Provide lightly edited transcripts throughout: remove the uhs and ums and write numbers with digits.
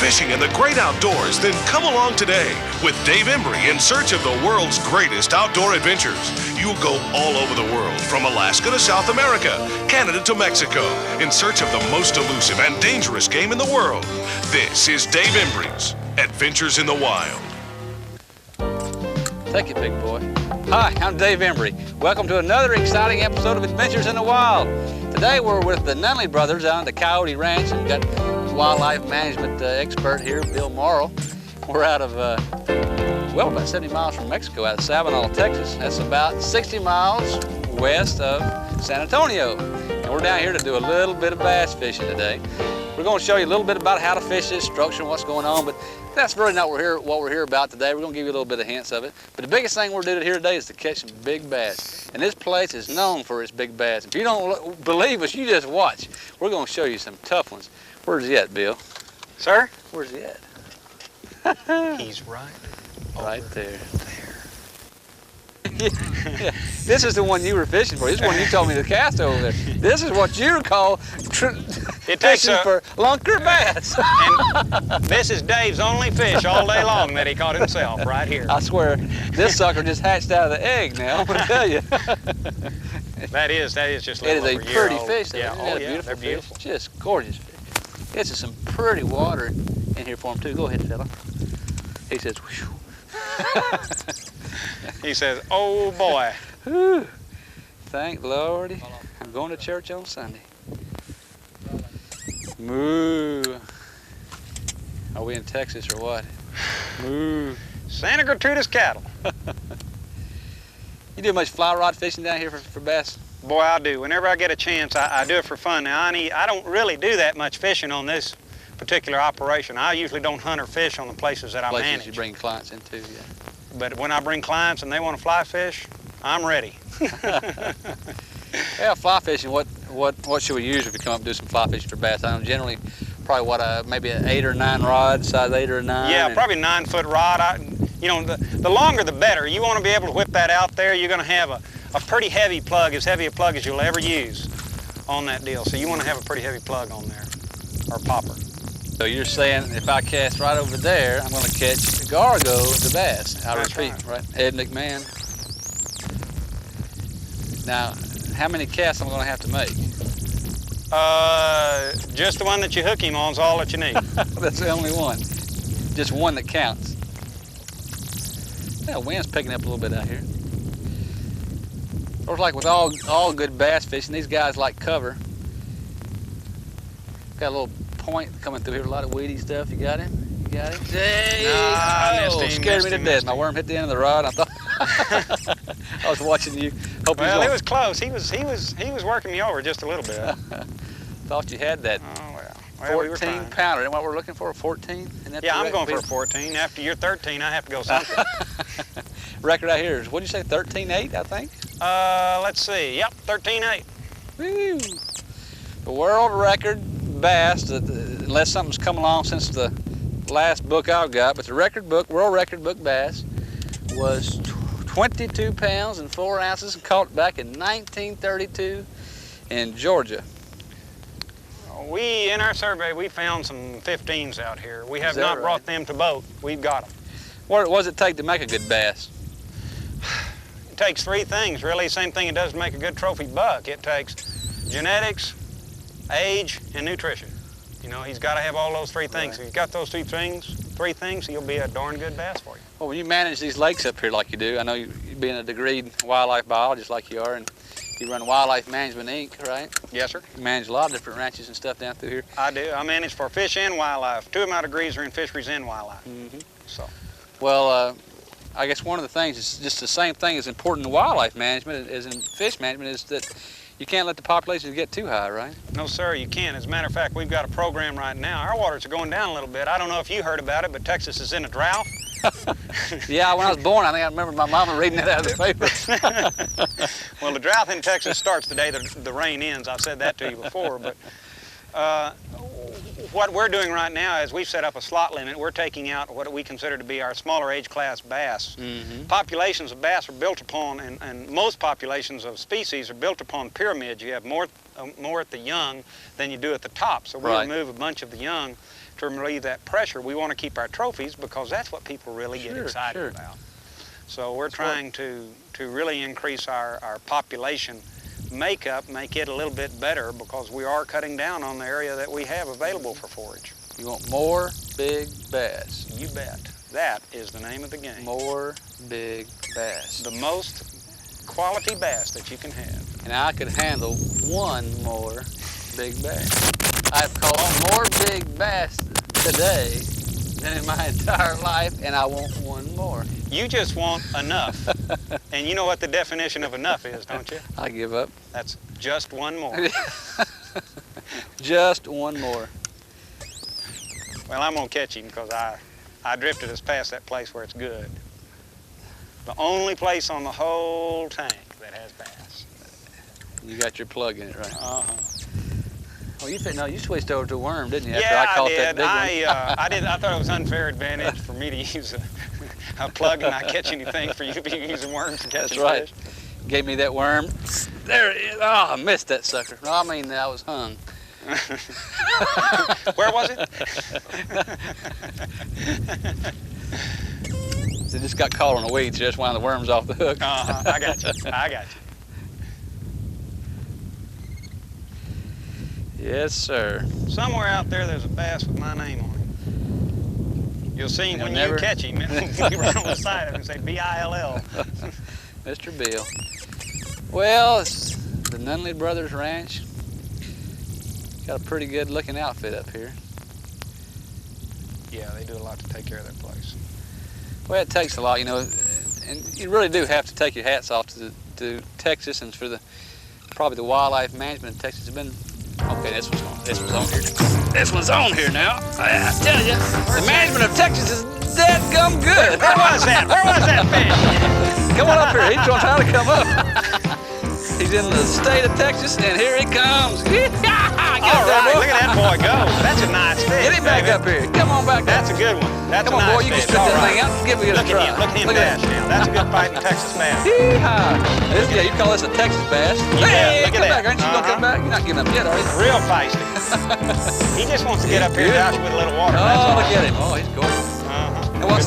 fishing and the great outdoors? Then come along today with Dave Embry in search of the world's greatest outdoor adventures. You'll go all over the world, from Alaska to South America, Canada to Mexico, in search of the most elusive and dangerous game in the world. This is Dave Embry's Adventures in the Wild. Take it, big boy. Hi, I'm Dave Embry. Welcome to another exciting episode of Adventures in the Wild. Today we're with the Nunley brothers out at the Coyote Ranch, and we've got wildlife management expert here, Bill Morrow. We're out of, about 70 miles from Mexico, out of Sabinal, Texas. That's about 60 miles west of San Antonio. And we're down here to do a little bit of bass fishing today. We're going to show you a little bit about how to fish this structure and what's going on, but that's really not what we're here about today. We're going to give you a little bit of hints of it. But the biggest thing we're doing here today is to catch some big bass. And this place is known for its big bass. If you don't believe us, you just watch. We're going to show you some tough ones. Where's he at, Bill? Sir? Where's he at? He's right there. Yeah. This is the one you were fishing for. This is one you told me to cast over there. This is what you call fishing for lunker bass. And this is Dave's only fish all day long that he caught himself right here. I swear, this sucker just hatched out of the egg now, I'm going to tell you. That is just a It is little a over a year pretty old. fish. Yeah, Isn't that a they're beautiful. Fish? Just gorgeous fish. This is some pretty water in here for him too. Go ahead, fella. He says, whew. He says, oh boy. Whew. Thank Lordy. I'm going to church on Sunday. Moo. Are we in Texas or what? Moo. Santa Gertrudis cattle. You do much fly rod fishing down here for bass? Boy, I do. Whenever I get a chance, I do it for fun. Now, I don't really do that much fishing on this particular operation. I usually don't hunt or fish on the places that I manage. Places you bring clients into, yeah. But when I bring clients and they want to fly fish, I'm ready. Yeah, fly fishing, what should we use if we come up and do some fly fishing for bass? I know generally probably maybe an 8 or 9 rod, size 8 or 9? Yeah, probably 9-foot rod. You know, the longer the better. You want to be able to whip that out there. You're going to have a pretty heavy plug, as heavy a plug as you'll ever use on that deal. So you want to have a pretty heavy plug on there, or popper. So you're saying if I cast right over there, I'm going to catch the gargo, the bass. I repeat, right? Ed McMahon. Now, how many casts am I going to have to make? Just the one that you hook him on is all that you need. That's the only one. Just one that counts. Yeah, wind's picking up a little bit out here. Of course, like with all good bass fishing, these guys like cover. Got a little point coming through here, a lot of weedy stuff. You got him? You got him? Hey! Scared me to death. My worm hit the end of the rod. I thought I was watching you. Well, it was close. He was working me over just a little bit. Thought you had that. Oh well. 14 pounder. Isn't what we're looking for? 14? Yeah, I'm going for a 14. After you're 13, I have to go something. Record out here is, what did you say, 13.8, I think? Let's see. Yep, 13.8. Woo! The world record bass, unless something's come along since the last book I've got, but the world record book bass was 22 pounds and 4 ounces, caught back in 1932 in Georgia. In our survey, we found some 15s out here. We have not brought them to boat. We've got them. What does it take to make a good bass? It takes 3 things, really. Same thing it does to make a good trophy buck. It takes genetics, age, and nutrition. You know, he's got to have all those 3 things. Right. If he's got those 3 things, he'll be a darn good bass for you. Well, when you manage these lakes up here like you do, I know you being a degreed wildlife biologist like you are, and you run Wildlife Management, Inc., right? Yes, sir. You manage a lot of different ranches and stuff down through here. I do. I manage for fish and wildlife. 2 of my degrees are in fisheries and wildlife. Mm-hmm. So. Well, I guess one of the things is just the same thing as important in wildlife management as in fish management is that you can't let the populations get too high, right? No, sir, you can't. As a matter of fact, we've got a program right now. Our waters are going down a little bit. I don't know if you heard about it, but Texas is in a drought. Yeah, when I was born, I think I remember my mama reading it out of the paper. Well, the drought in Texas starts the day the rain ends. I've said that to you before, but what we're doing right now is we've set up a slot limit. We're taking out what we consider to be our smaller age class bass. Mm-hmm. Populations of bass are built upon, and most populations of species are built upon pyramids. You have more at the young than you do at the top. So we'll remove a bunch of the young to relieve that pressure. We want to keep our trophies because that's what people really get excited about. So we're trying to really increase our population makeup, make it a little bit better because we are cutting down on the area that we have available for forage. You want more big bass. You bet. That is the name of the game. More big bass. The most quality bass that you can have. And I could handle one more big bass. I've caught more big bass today than in my entire life, and I want one more. You just want enough. And you know what the definition of enough is, don't you? I give up. That's just one more. Just one more. Well, I'm gonna catch him because I drifted us past that place where it's good. The only place on the whole tank that has bass. You got your plug in it, right? Uh-huh. Oh, you switched over to a worm, didn't you? Yeah, After I caught did. that big one. I did. I thought it was unfair advantage for me to use a plug and not catch anything for you to be using worms to catch That's right. fish. Gave me that worm. There it is. Oh, I missed that sucker. No, I mean, I was hung. Where was it? So it just got caught on the weeds, just one of the worms off the hook. I got you. I got you. Yes, sir. Somewhere out there's a bass with my name on him. You'll see him when never... you catch him. You run on the side of him and say B-I-L-L. Mr. Bill. Well, it's the Nunley Brothers Ranch. Got a pretty good looking outfit up here. Yeah, they do a lot to take care of that place. Well, it takes a lot, you know, and you really do have to take your hats off to Texas and for probably the wildlife management in Texas. It's been, okay, this one's on here. This one's on here now. I tell you, the management of Texas is dead gum good. Where was that? Where was that fish? Come on up here. He's trying to come up. He's in the state of Texas, and here he comes. All right, look at that boy go. That's a nice fish. Get him back up here. Come on back up. That's a good one. That's Come a on, nice boy, you can fish. spit All that right. thing out and give it a try. Look at him dash now. That's a good fighting Texas bass. Yeah, you call this a Texas bass. Yeah, Hey, look come at back. that. Aren't you going to come back? You're not giving up yet, are you? Real feisty. He just wants to get up here and dash with a little water. That's Oh, all. look at him. Oh, he's gorgeous.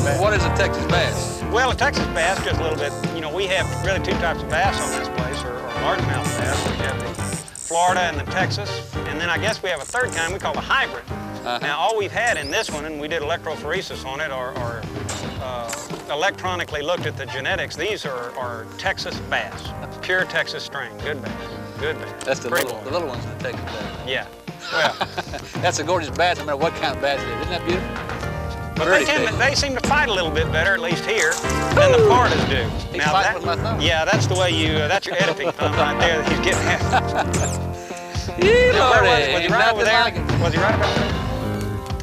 And what is a Texas bass? Well, a Texas bass, just a little bit, you know, we have really two types of bass on this place, or largemouth bass. We have the Florida and the Texas, and then I guess we have a third kind we call the hybrid. Now, all we've had in this one, and we did electrophoresis on it, or electronically looked at the genetics, these are Texas bass, pure Texas strain, good bass, good bass. That's the little ones in the Texas bass. Yeah, well. That's a gorgeous bass, no matter what kind of bass it is. Isn't that beautiful? But they seem to fight a little bit better, at least here, than the Floridas do. He's fighting with my thumb. Yeah, that's the way that's your editing thumb right there that he's getting at. Was he right over there? Was he right about there?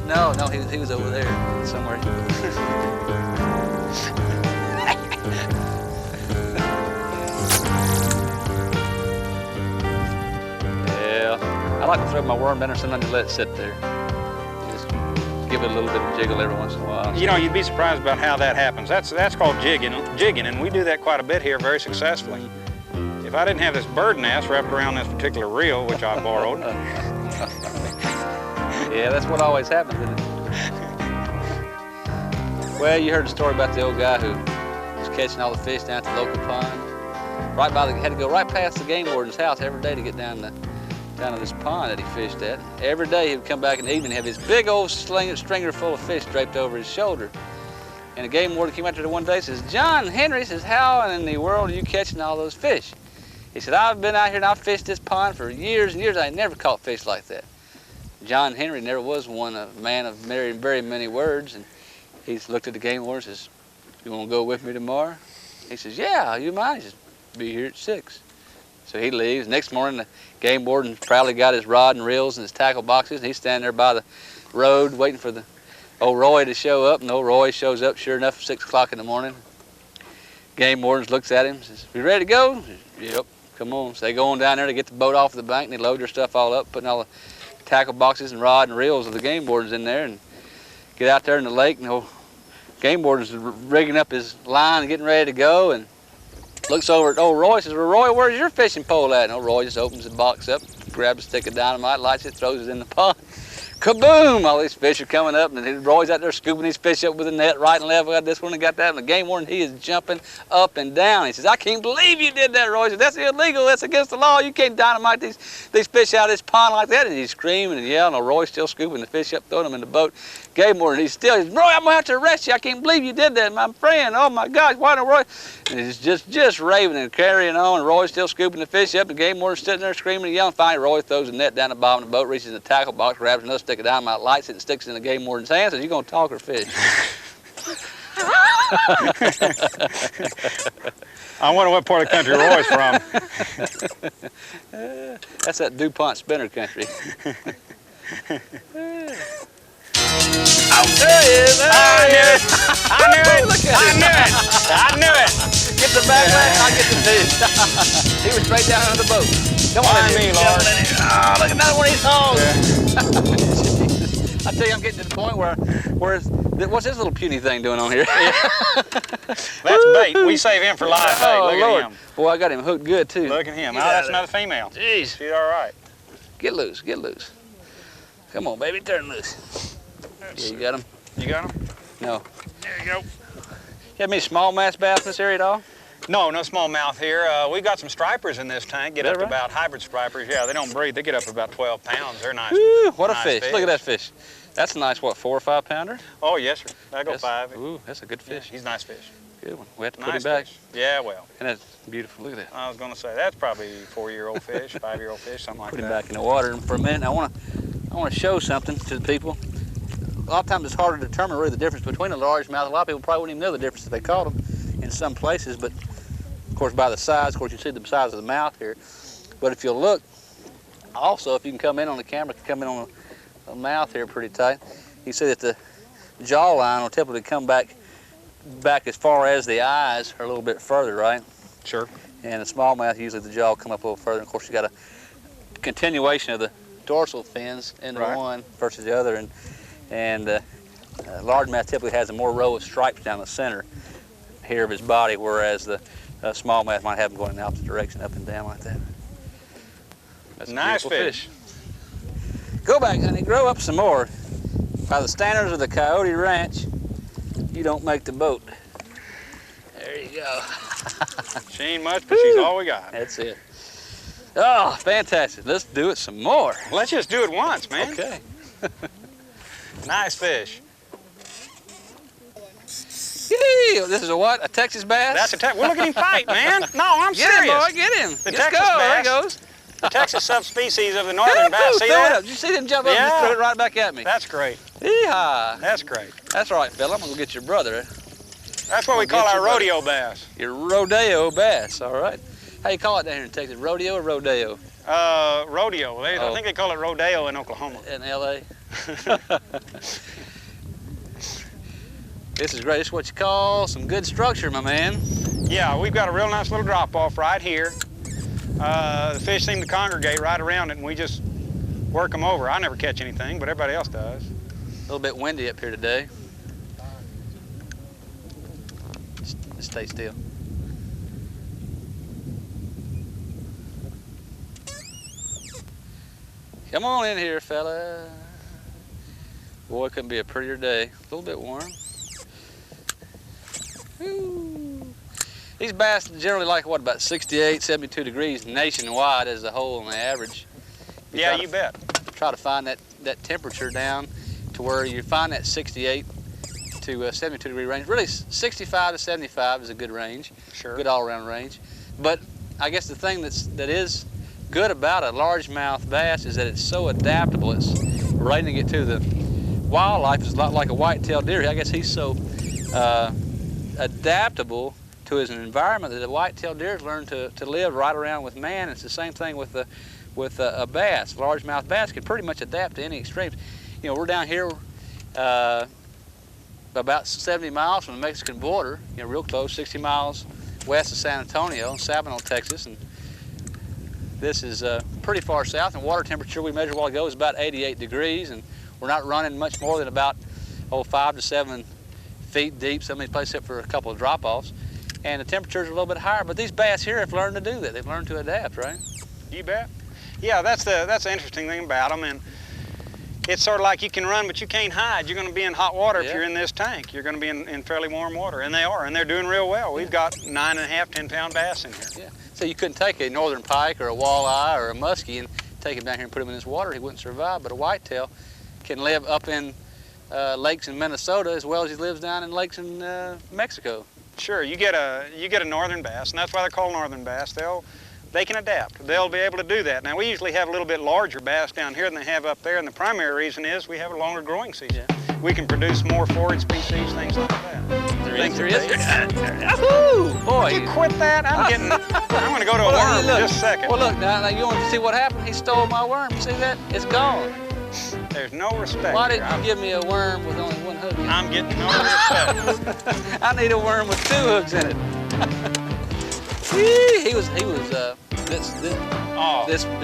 No, he was over there somewhere. Yeah, I like to throw my worm down there, sometimes just let it sit there. Just give it a little bit of jiggle every once in a while. You know, you'd be surprised about how that happens. That's called jigging, and we do that quite a bit here very successfully. If I didn't have this bird nest wrapped around this particular reel, which I borrowed. Yeah, that's what always happens, isn't it? Well, you heard the story about the old guy who was catching all the fish down at the local pond. Had to go right past the game warden's house every day to get down to this pond that he fished at. Every day he would come back in the evening and have his big old stringer full of fish draped over his shoulder. And the game warden came out there one day and says, "John Henry," says, "how in the world are you catching all those fish?" He said, "I've been out here and I've fished this pond for years and years. I never caught fish like that." John Henry never was a man of very many words. And he looked at the game warden and says, "You want to go with me tomorrow?" He says, "Yeah, you mind?" He says, "Be here at 6. So he leaves. Next morning, the game warden proudly got his rod and reels and his tackle boxes, and he's standing there by the road waiting for the old Roy to show up. And old Roy shows up, sure enough, 6 o'clock in the morning. Game warden looks at him and says, "You ready to go?" He says, "Yep, come on." So they go on down there to get the boat off the bank, and they load their stuff all up, putting all the tackle boxes and rod and reels of the game wardens in there, and get out there in the lake, and the old game warden's rigging up his line and getting ready to go, and looks over at old Roy and says, "Well, Roy, where's your fishing pole at?" And old Roy just opens the box up, grabs a stick of dynamite, lights it, throws it in the pond. kaboom! All these fish are coming up, and Roy's out there scooping these fish up with a net right and left. We got this one and got that, and the game warden, he is jumping up and down. He says, I can't believe you did that, Roy. He says, that's illegal. That's against the law. You can't dynamite these fish out of this pond like that. And he's screaming and yelling. And Roy's still scooping the fish up, throwing them in the boat. Game warden, he says, Roy, I'm going to have to arrest you. I can't believe you did that, my friend. Oh, my gosh, why not, Roy? And he's just raving and carrying on, and Roy's still scooping the fish up. The game warden's sitting there screaming and yelling. Finally, Roy throws the net down the bottom of the boat, reaches in the tackle box, grabs another stick of dynamite, lights it, and sticks it in the game warden's hand. Says, you going to talk or fish? I wonder what part of the country Roy's from. That's that DuPont spinner country. Oh, there he is! I knew it! I knew it! Look at I him. knew it! I knew it! Get the backlash, I'll get the fish. He was straight down under the boat. Come on, Mind me, Lord. Oh, look at another one of these hogs. I tell you, I'm getting to the point where what's this little puny thing doing on here? That's bait. We save him for live bait. Oh, Look Lord. at him. Boy, I got him hooked good, too. Look at him. Get Oh, out that's of another female. Jeez. She's all right. Get loose, get loose. Come on, baby, turn loose. Yeah, you got him? You got him? No. There you go. You have any smallmouth bass in this area at all? No smallmouth here. We've got some stripers in this tank. Get Is up that to right? about hybrid stripers. Yeah, they don't breed. They get up to about 12 pounds. They're nice. Woo, what a nice fish. Look at that fish. That's a nice, what, 4 or 5 pounder? Oh, yes, sir. I go That's, 5. Ooh, that's a good Yeah, fish. he's a nice fish. Good one. We have to put Nice him back. fish. Yeah, well. And that's beautiful. Look at that. I was going to say, that's probably 4-year-old fish, 5-year-old fish, something like Put that. him back in the water. And for a minute, I want to show something to the people. A lot of times it's hard to determine really the difference between a largemouth. A lot of people probably wouldn't even know the difference if they caught them in some places, but of course by the size, of course you see the size of the mouth here. But if you look, also if you can come in on the camera, come in on the mouth here pretty tight, you see that the jawline will typically come back as far as the eyes or a little bit further, right? Sure. And the smallmouth, usually the jaw will come up a little further. And of course you got a continuation of the dorsal fins in the Right. one versus the other. And largemouth typically has a more row of stripes down the center here of his body, whereas the smallmouth might have them going in the opposite direction, up and down like that. That's a Nice beautiful fish. Go back, honey, grow up some more. By the standards of the Coyote Ranch, you don't make the boat. There you go. She ain't much, but she's all we got. That's it. Oh, fantastic. Let's do it some more. Let's just do it once, man. Okay. Nice fish. Yee! This is a what? A Texas bass? That's a Texas. Well, look at him fight, man. No, I'm Get serious. him, boy, get him. The Let's Texas go. There bass. he goes. The Texas subspecies of the northern bass. See Throw it that? up. Did you see them jump up and Yeah. just throw it right back at me? That's great. Yeehaw. That's great. That's right, fella. I'm going to go get your brother. That's what we We'll call get our you, buddy. rodeo bass. Your rodeo bass, all right. How you call it down here in Texas? Rodeo or rodeo? Rodeo. I Oh. think they call it rodeo in Oklahoma. In L.A.? This is great. This is what you call some good structure, my man. Yeah, we've got a real nice little drop-off right here. The fish seem to congregate right around it, and we just work them over. I never catch anything, but everybody else does. A little bit windy up here today. Just stay still. Come on in here, fella. Boy, it couldn't be a prettier day. A little bit warm. Woo. These bass generally like, what, about 68, 72 degrees nationwide as a whole on the average. Yeah, you bet. Try to find that temperature down to where you find that 68 to 72 degree range. Really, 65 to 75 is a good range. Sure. Good all-around range. But I guess the thing that is good about a largemouth bass is that it's so adaptable. It's relating it to the wildlife. It's a lot like a white-tailed deer. I guess he's so adaptable to his environment that the white-tailed deer has learned to live right around with man. It's the same thing with a bass. Largemouth bass can pretty much adapt to any extremes. You know, we're down here about 70 miles from the Mexican border, you know, real close, 60 miles west of San Antonio, Sabino, Texas, and this is pretty far south, and water temperature we measured a while ago is about 88 degrees, and we're not running much more than about 5 to 7 feet deep, some of these places except for a couple of drop-offs, and the temperatures are a little bit higher, but these bass here have learned to do that. They've learned to adapt, right? You bet. Yeah, that's the interesting thing about them. And it's sort of like you can run, but you can't hide. You're going to be in hot water if Yeah. you're in this tank. You're going to be in fairly warm water, and they are, and they're doing real well. We've got 9.5, 10-pound bass in here. Yeah. So you couldn't take a northern pike or a walleye or a muskie and take him down here and put him in this water. He wouldn't survive. But a whitetail can live up in lakes in Minnesota as well as he lives down in lakes in Mexico. Sure, you get a northern bass, and that's why they're called northern bass. They can adapt. They'll be able to do that. Now, we usually have a little bit larger bass down here than they have up there, and the primary reason is we have a longer growing season. Yeah. We can produce more forage species, things like that. There is. Yahoo! Boy. Would you quit that? I'm going to go to a Well, worm look, in just a second. Well, look, now you want to see what happened? He stole my worm. You see that? It's gone. There's no respect. Why here. didn't you give me a worm with only one hook in it? I'm getting no respect. I need a worm with 2 hooks in it. He was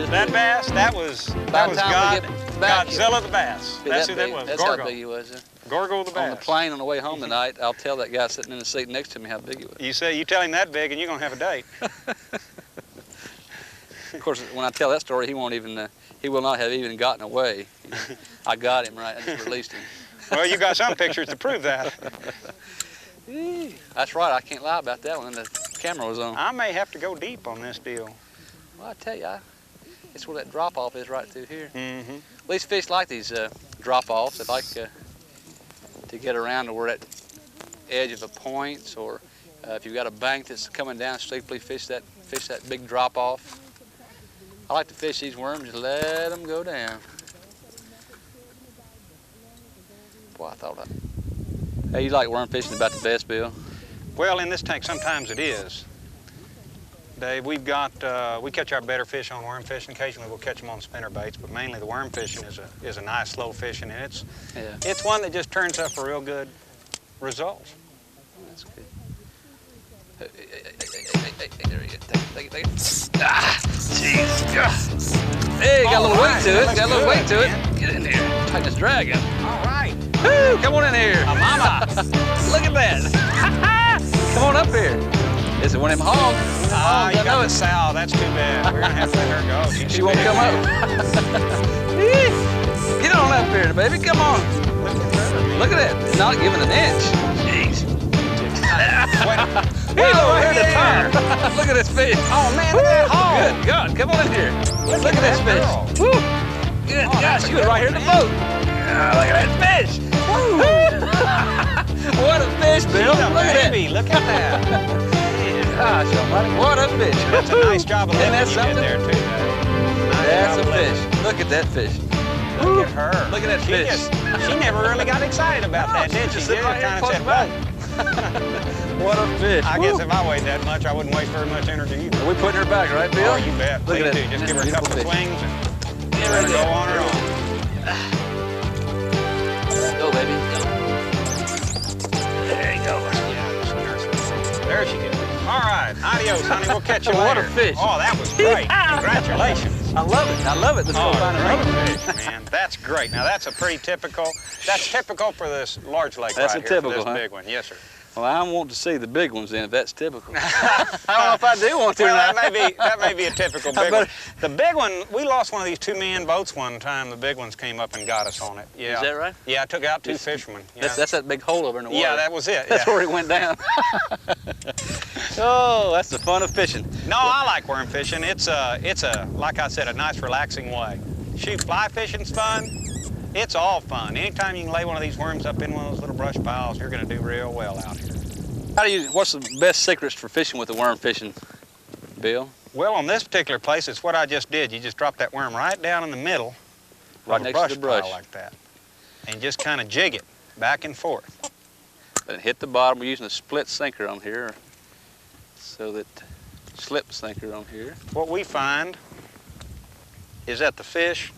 That bass, that was Godzilla the bass. That's who that was. That's how big he was. Gorgo the bass. On the plane on the way home tonight, I'll tell that guy sitting in the seat next to me how big he was. You tell him that big and you're going to have a date. Of course, when I tell that story, he won't even, he will not have even gotten away. I got him right, I just released him. Well, you got some pictures to prove that. That's right, I can't lie about that one, and the camera was on. I may have to go deep on this deal. Well, I tell you, it's where that drop-off is right through here. Mm-hmm. These fish like these drop-offs. They like to get around to where that edge of a point, or if you've got a bank that's coming down steeply, fish that big drop-off. I like to fish these worms, just let them go down. Boy, I thought Hey, you like worm fishing about the best, Bill? Well, in this tank, sometimes it is. Dave, we catch our better fish on worm fishing. Occasionally we'll catch them on spinner baits, but mainly the worm fishing is a nice slow fishing, and it's one that just turns up a real good result. That's good. Hey, there you go. Take it. Ah, jeez. Hey, got a little weight to it. Got a little weight to it. Get in there. Tighten this drag up. All right. Woo, come on in here. Mama. Look at that. Come on up here. This is one of them hogs. You got the sow. That's too bad. We're going to have to let her go. She won't come up. Get on up here, baby. Come on. Look at that. Not giving an inch. Jeez. He's over here to turn. Look at this fish. Oh, man, look at that hog. Good God. Come on in here. Look at this fish. Woo. Good gosh, she was right here in the boat. Look at that fish. What a fish, Bill. Look at that. Look at that. Gosh almighty, what a fish. That's a nice job of Isn't that living you did there, too. That's a fish. Look at that fish. Look at her. Look at that fish. She never really got excited about that, did she? Just sitting right here kind close of by. said, What a fish. I guess if I weighed that much, I wouldn't waste very much energy either. Are we putting her back, right, Bill? Oh, you bet. Look Please at do. that. Just give her a Beautiful couple of fish. swings and Get let right her there. go on her own. Go, baby. Go. There you go. There she goes. All right. Adios, honey. We'll catch you later. What a fish. Oh, that was great. Congratulations. I love it. I love it. Let's go find another another fish, man. That's great. Now, that's typical for this large lake That's right a here, typical, for this huh? big one. Yes, sir. Well, I want to see the big ones then, if that's typical. I don't know if I do want to. Well, that may be a typical big one. The big one, we lost one of these 2-man boats one time. The big ones came up and got us on it. Yeah. Is that right? Yeah, I took out 2 fishermen. Yeah. That's that big hole over in the water. Yeah, that was it. That's yeah. where it went down. Oh, that's the fun of fishing. No, I like worm fishing. It's like I said, a nice relaxing way. Shoot, fly fishing's fun. It's all fun. Anytime you can lay one of these worms up in one of those little brush piles, you're going to do real well out here. What's the best secrets for fishing with the worm fishing, Bill? Well, on this particular place, it's what I just did. You just drop that worm right down in the middle Right of a next to the brush. pile like that, and just kind of jig it back and forth. But hit the bottom. We're using a split sinker on here, so that slip sinker on here. What we find is that the fish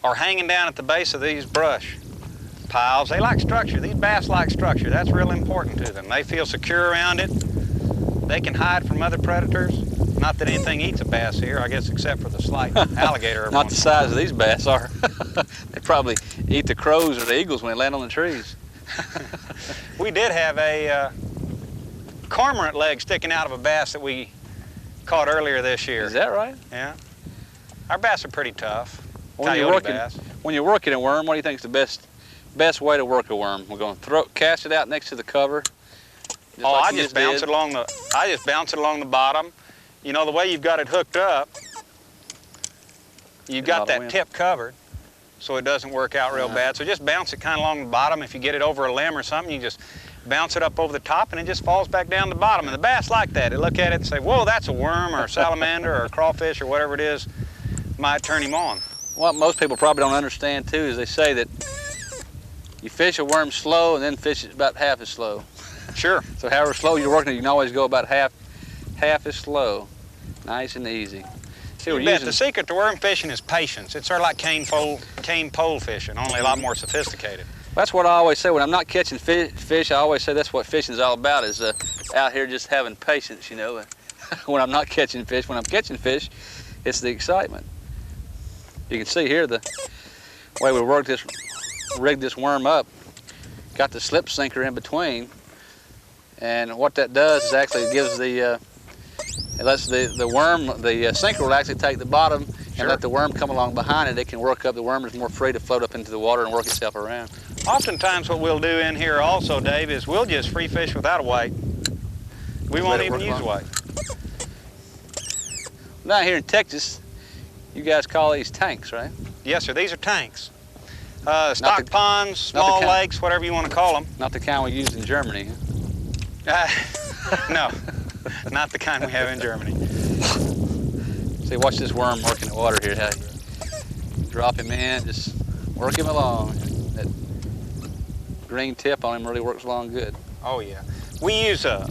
are hanging down at the base of these brush piles. They like structure. These bass like structure. That's real important to them. They feel secure around it. They can hide from other predators. Not that anything eats a bass here, I guess, except for the slight alligator. Not the size of these bass are. They probably eat the crows or the eagles when they land on the trees. We did have a cormorant leg sticking out of a bass that we caught earlier this year. Is that right? Yeah. Our bass are pretty tough. When you're working a worm, what do you think is the best way to work a worm? We're going to cast it out next to the cover. I just bounce it along the bottom. You know, the way you've got it hooked up, you've got that tip covered, so it doesn't work out real bad. So just bounce it kind of along the bottom. If you get it over a limb or something, you just bounce it up over the top, and it just falls back down the bottom. And the bass like that. They look at it and say, whoa, that's a worm or a salamander or a crawfish or whatever it is, might turn him on. What most people probably don't understand too is they say that you fish a worm slow and then fish it about half as slow. Sure. So however slow you're working it, you can always go about half as slow. Nice and easy. See, The secret to worm fishing is patience. It's sort of like cane pole fishing, only a lot more sophisticated. That's what I always say. When I'm not catching fish, I always say that's what fishing is all about, is out here just having patience, you know. When I'm not catching fish. When I'm catching fish, it's the excitement. You can see here the way we rigged this worm up. Got the slip sinker in between, and what that does is actually gives it lets the worm, the sinker will actually take the bottom and let the worm come along behind it. It can work up. The worm is more free to float up into the water and work itself around. Oftentimes what we'll do in here also, Dave, is we'll just free fish without a weight. We won't even use a weight. Down here in Texas, you guys call these tanks, right? Yes, sir. These are tanks. Stock ponds, small lakes, whatever you want to call them. Not the kind we use in Germany. No, not the kind we have in Germany. See, watch this worm working the water here. How you drop him in, just work him along. That green tip on him really works along good. Oh yeah. We use a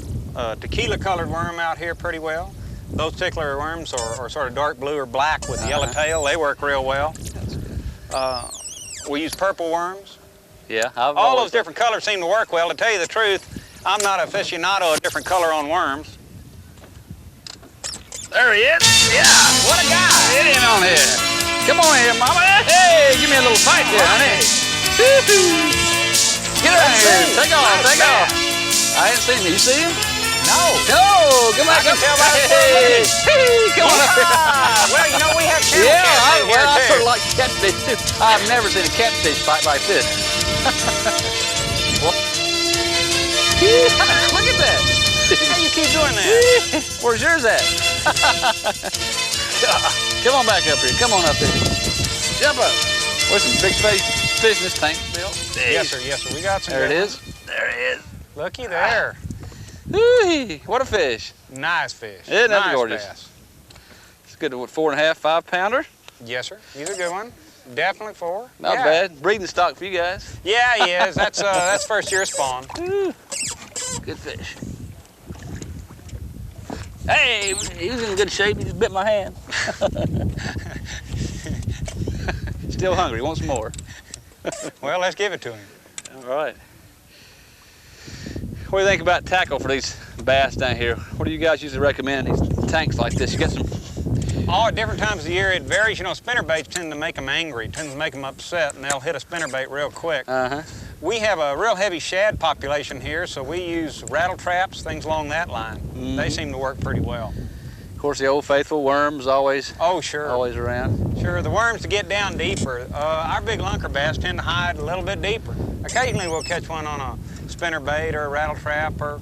tequila-colored worm out here pretty well. Those particular worms are sort of dark blue or black with a yellow tail. They work real well. We use purple worms. Yeah. All those different colors seem to work well. To tell you the truth, I'm not an aficionado of different color on worms. There he is. Yeah. What a guy. Get in on here. Come on here, mama. Hey, give me a little fight here, honey. Get out here. Take off. Take off. I ain't seen him. You see him? No, come back up. Hey, come on up here. Well, you know, we have catfish I sort of like catfish too. I've never seen a catfish fight like this. Look at that. How do you keep doing that? Where's yours at? Come on back up here. Come on up here. Jump up. There's some big fish in this tank, Bill. Yes, sir. Yes, sir. We got some. There it is. There it is. Looky there. What a fish. Nice fish. Isn't that nice gorgeous? Bass. It's good. What, 4.5, 5 pounder? Yes, sir. He's a good one. Definitely 4. Not bad. Breeding stock for you guys. Yeah, he is. That's first year spawn. Good fish. Hey, he was in good shape. He just bit my hand. Still hungry. Wants more. Well, let's give it to him. All right. What do you think about tackle for these bass down here? What do you guys usually recommend in these tanks like this? You get some... All at different times of the year, it varies. You know, spinnerbaits tend to make them angry, tend to make them upset, and they'll hit a spinnerbait real quick. We have a real heavy shad population here, so we use rattle traps, things along that line. They seem to work pretty well. Of course, the old faithful worms always always around. Sure, the worms to get down deeper. Our big lunker bass tend to hide a little bit deeper. Occasionally we'll catch one on a spinnerbait or a rattle trap or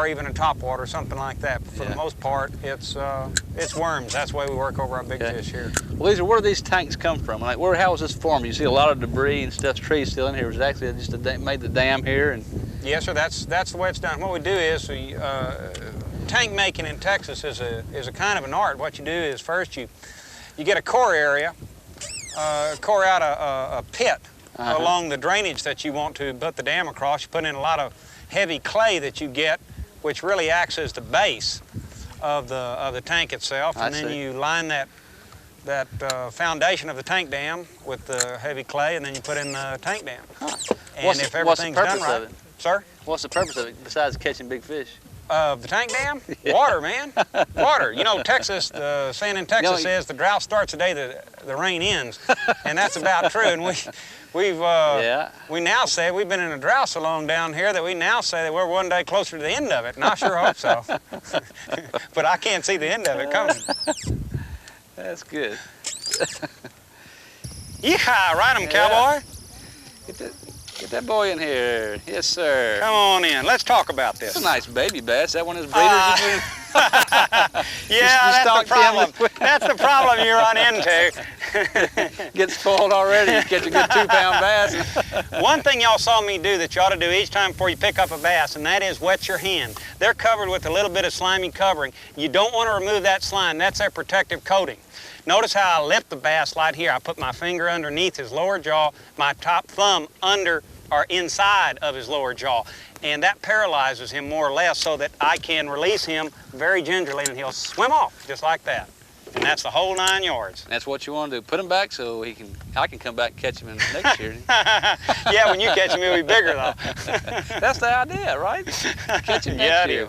even a topwater, something like that. But for the most part, it's worms. That's the way we work over our big fish here. Well, where do these tanks come from? Like, how was this formed? You see a lot of debris and stuff, trees still in here. It was actually just made the dam here, and yes, sir. That's the way it's done. What we do is tank making in Texas is a kind of an art. What you do is first you get a core area, core out a pit along the drainage that you want to put the dam across. You put in a lot of heavy clay that you get, which really acts as the base of the tank itself, and then you line that foundation of the tank dam with the heavy clay, and then you put in the tank dam. And if everything's done right, sir. What's the purpose of it besides catching big fish? The tank dam? Water, man. Water. You know, Texas, the saying in Texas says the drought starts the day the rain ends, and that's about true. And we now say, we've been in a drought so long down here that we now say that we're one day closer to the end of it, and I sure hope so. But I can't see the end of it coming. That's good. Yeehaw, ride him, cowboy. Get that boy in here. Yes, sir. Come on in. Let's talk about this. It's a nice baby bass. That one is breeders. Yeah, that's the problem. That's the problem you run into. Get spoiled already. You catch a good 2-pound bass. One thing y'all saw me do that you ought to do each time before you pick up a bass, and that is wet your hand. They're covered with a little bit of slimy covering. You don't want to remove that slime. That's their protective coating. Notice how I lift the bass right here. I put my finger underneath his lower jaw, my top thumb under or inside of his lower jaw. And that paralyzes him more or less so that I can release him very gingerly and he'll swim off just like that. And that's the whole 9 yards. That's what you want to do. Put him back so I can come back and catch him in next year. Yeah, when you catch him, he'll be bigger though. That's the idea, right? Catch him next year.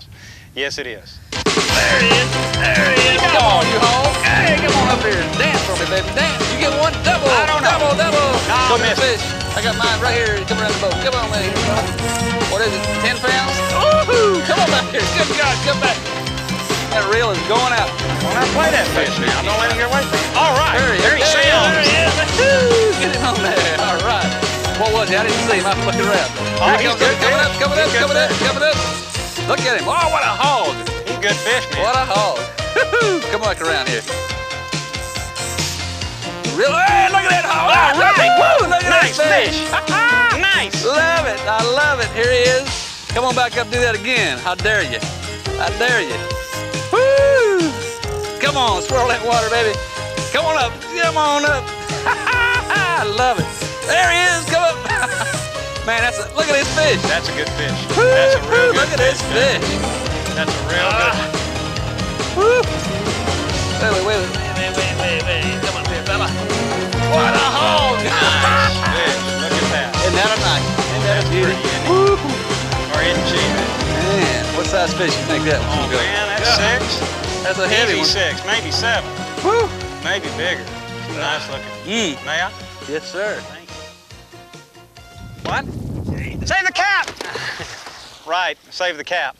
Yes, it is. There he is. There he is. Come on, you hog. Hey, come on up here and dance for me, baby. Dance. You get one double. I don't know. Double. No, Show me the fish. I got mine right here. Come around the boat. Come on, man. What is it? 10 pounds? Woohoo! Come on back here. Good God, come back. That reel is going out. Well, now play that fish now. Don't let him get away from you. All right. There he sounds. There he is. Woo! Get him on there. All right. What was he? I didn't see him. I have to look around. Oh, he's good. Coming up. Look at him. Oh, what a hog. He's a good fish, man. What a hog. Come back around here. Really? Hey, look at that hog. All right. Woo, look at Nice that fish. Nice. Love it. I love it. Here he is. Come on back up. Do that again. How dare you? I dare you. Woo! Come on. Swirl that water, baby. Come on up. Come on up. I love it. There he is. Come up. Man, look at this fish. That's a good fish. That's a real good Look at this fish. That's a real good one. Woo! Wait. Come on here, fella. What a hog! Nice fish. Look at that. Isn't that a nice? Isn't that a beauty? Woo! Or isn't she? Man, what size fish you think that Oh, one's going to man, that's 6. That's a heavy Easy one. 6, maybe 7. Woo! Maybe bigger. Nice looking. May I? Yes, sir. Thank you. What? Save the cap! Right, save the cap.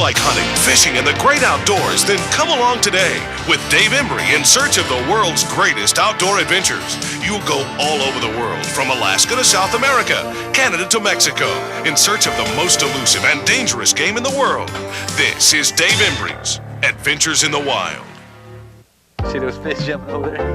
like hunting, fishing, and the great outdoors, then come along today with Dave Embry in search of the world's greatest outdoor adventures. You'll go all over the world, from Alaska to South America, Canada to Mexico, in search of the most elusive and dangerous game in the world. This is Dave Embry's Adventures in the Wild. See those fish jumping over there?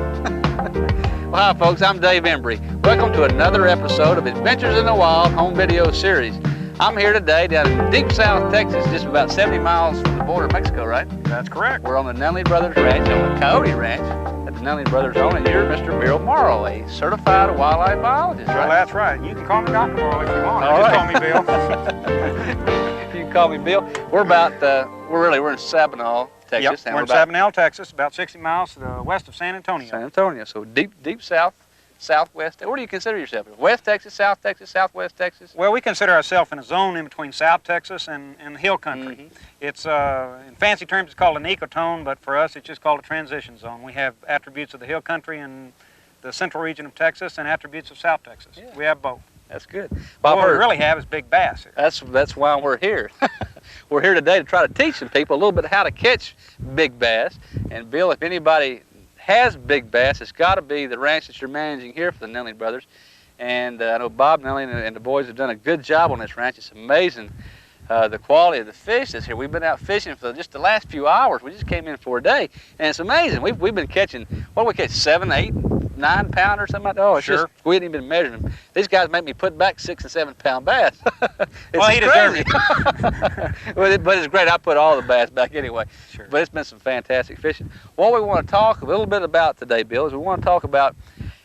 Well, hi folks, I'm Dave Embry. Welcome to another episode of Adventures in the Wild home video series. I'm here today down in deep South Texas, just about 70 miles from the border of Mexico, right? That's correct. We're on the Nunley Brothers Ranch, on the Coyote Ranch, that the Nunley Brothers own, and you're Mr. Bill Morrow, a certified wildlife biologist, right? Well, that's right. You can call me Dr. Morrow if you want. All Just right. call me Bill. You can call me Bill. We're in Sabinal, Texas. Yep, we're in Sabinal, Texas, about 60 miles to the west of San Antonio. San Antonio, so deep south, southwest. Where do you consider yourself? West Texas, South Texas, Southwest Texas? Well, we consider ourselves in a zone in between South Texas and the hill country. Mm-hmm. It's, in fancy terms, it's called an ecotone, but for us, it's just called a transition zone. We have attributes of the hill country and the central region of Texas and attributes of South Texas. Yeah. We have both. That's good. Well, what we really have is big bass here. That's why we're here. We're here today to try to teach some people a little bit how to catch big bass. And Bill, if anybody has big bass, it's got to be the ranch that you're managing here for the Nunley Brothers. And I know Bob Nunley and the boys have done a good job on this ranch. It's amazing the quality of the fish that's here. We've been out fishing for just the last few hours. We just came in for a day, and it's amazing. We've been catching, what do we catch, 7, 8 9 pound or something like that? Oh, it's Sure. just, we hadn't even measured them. These guys make me put back 6 and 7 pound bass. Well, he deserves it. But it's great. I put all the bass back anyway. Sure. But it's been some fantastic fishing. What we want to talk a little bit about today, Bill, is we want to talk about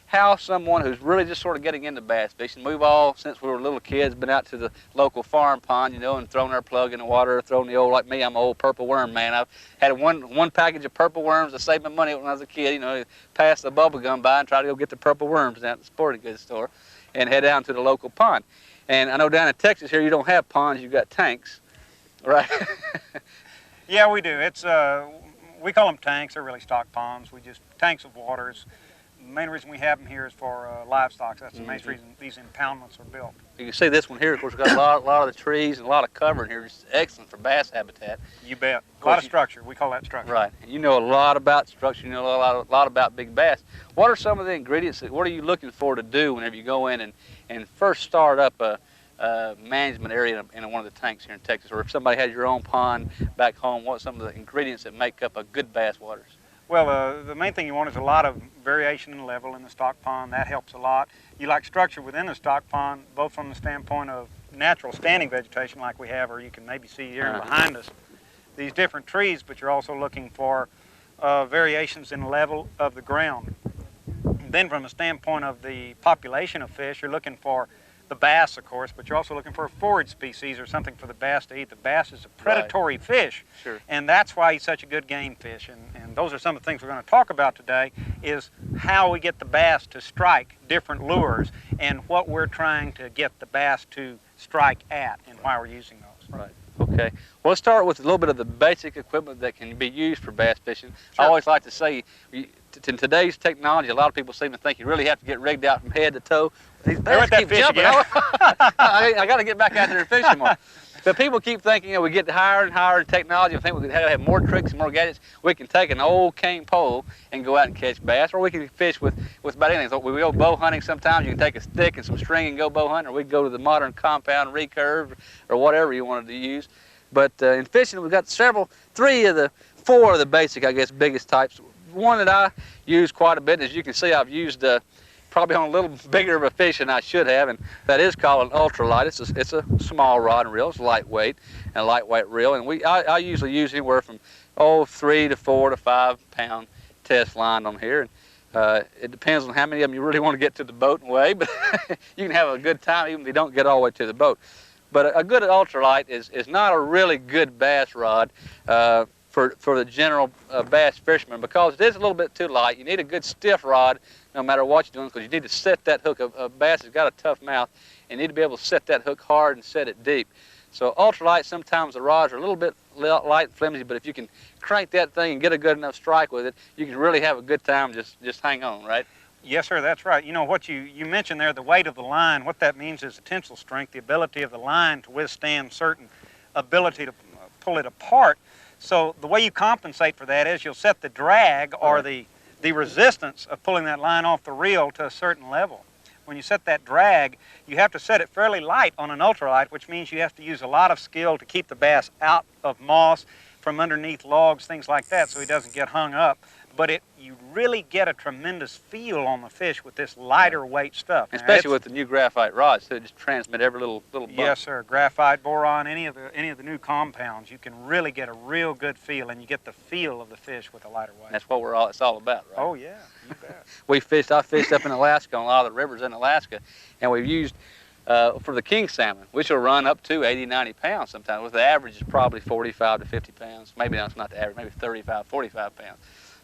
how someone who's really just sort of getting into bass fishing, we've all, since we were little kids, been out to the local farm pond, you know, and thrown our plug in the water, thrown the old, like me, I'm an old purple worm man. I've had one package of purple worms to save my money when I was a kid, you know, pass the bubble gum by and try to go get the purple worms down at the sporting goods store and head down to the local pond. And I know down in Texas here, you don't have ponds, you've got tanks, right? Yeah, we do. It's we call them tanks. They're really stock ponds. We just tanks of waters. The main reason we have them here is for livestock. That's the main reason these impoundments are built. You can see this one here, of course, we've got a lot of the trees and a lot of cover in here. It's excellent for bass habitat. You bet. A lot of structure. We call that structure. Right. And you know a lot about structure. You know a lot about big bass. What are some of the ingredients? What are you looking for to do whenever you go in and first start up a management area in one of the tanks here in Texas? Or if somebody has your own pond back home, what are some of the ingredients that make up a good bass waters? Well, the main thing you want is a lot of variation in level in the stock pond. That helps a lot. You like structure within the stock pond, both from the standpoint of natural standing vegetation like we have, or you can maybe see here behind us, these different trees, but you're also looking for variations in level of the ground. And then from the standpoint of the population of fish, you're looking for the bass, of course, but you're also looking for a forage species or something for the bass to eat. The bass is a predatory fish, and that's why he's such a good game fish. And those are some of the things we're going to talk about today, is how we get the bass to strike different lures and what we're trying to get the bass to strike at and why we're using those. Right. Okay. Well, let's start with a little bit of the basic equipment that can be used for bass fishing. Sure. I always like to say, in today's technology, a lot of people seem to think you really have to get rigged out from head to toe. These bass keep jumping. I got to get back out there and fish some more. But people keep thinking, you know, we get higher and higher in technology. I think we have more tricks and more gadgets. We can take an old cane pole and go out and catch bass, or we can fish with about anything. So we go bow hunting sometimes. You can take a stick and some string and go bow hunting, or we can go to the modern compound recurve or whatever you wanted to use. But in fishing, we've got 4 of the basic, I guess, biggest types. One that I use quite a bit, as you can see, I've used probably on a little bigger of a fish than I should have, and that is called an ultralight. It's a small rod and reel. It's lightweight and a lightweight reel, and I usually use anywhere from 3 to 4 to 5 pound test line on here. And it depends on how many of them you really want to get to the boat and weigh, but you can have a good time even if you don't get all the way to the boat. But a good ultralight is not a really good bass rod for the general bass fisherman, because it is a little bit too light. You need a good stiff rod no matter what you're doing, because you need to set that hook. A bass has got a tough mouth, and you need to be able to set that hook hard and set it deep. So ultralight, sometimes the rods are a little bit light and flimsy, but if you can crank that thing and get a good enough strike with it, you can really have a good time. Just hang on, right? Yes, sir, that's right. You know, what you mentioned there, the weight of the line, what that means is the tensile strength, the ability of the line to withstand certain ability to pull it apart. So the way you compensate for that is you'll set the drag or the resistance of pulling that line off the reel to a certain level. When you set that drag, you have to set it fairly light on an ultralight, which means you have to use a lot of skill to keep the bass out of moss, from underneath logs, things like that, so he doesn't get hung up. But you really get a tremendous feel on the fish with this lighter weight stuff. Especially with the new graphite rods, so they just transmit every little bump. Yes, sir. Graphite, boron, any of the new compounds, you can really get a real good feel, and you get the feel of the fish with a lighter weight. That's what it's all about, right? Oh yeah, you bet. I fished up in Alaska on a lot of the rivers in Alaska, and we've used for the king salmon, which will run up to 80, 90 pounds sometimes. With the average is probably 45 to 50 pounds. Maybe that's not the average, maybe 35, 45 pounds.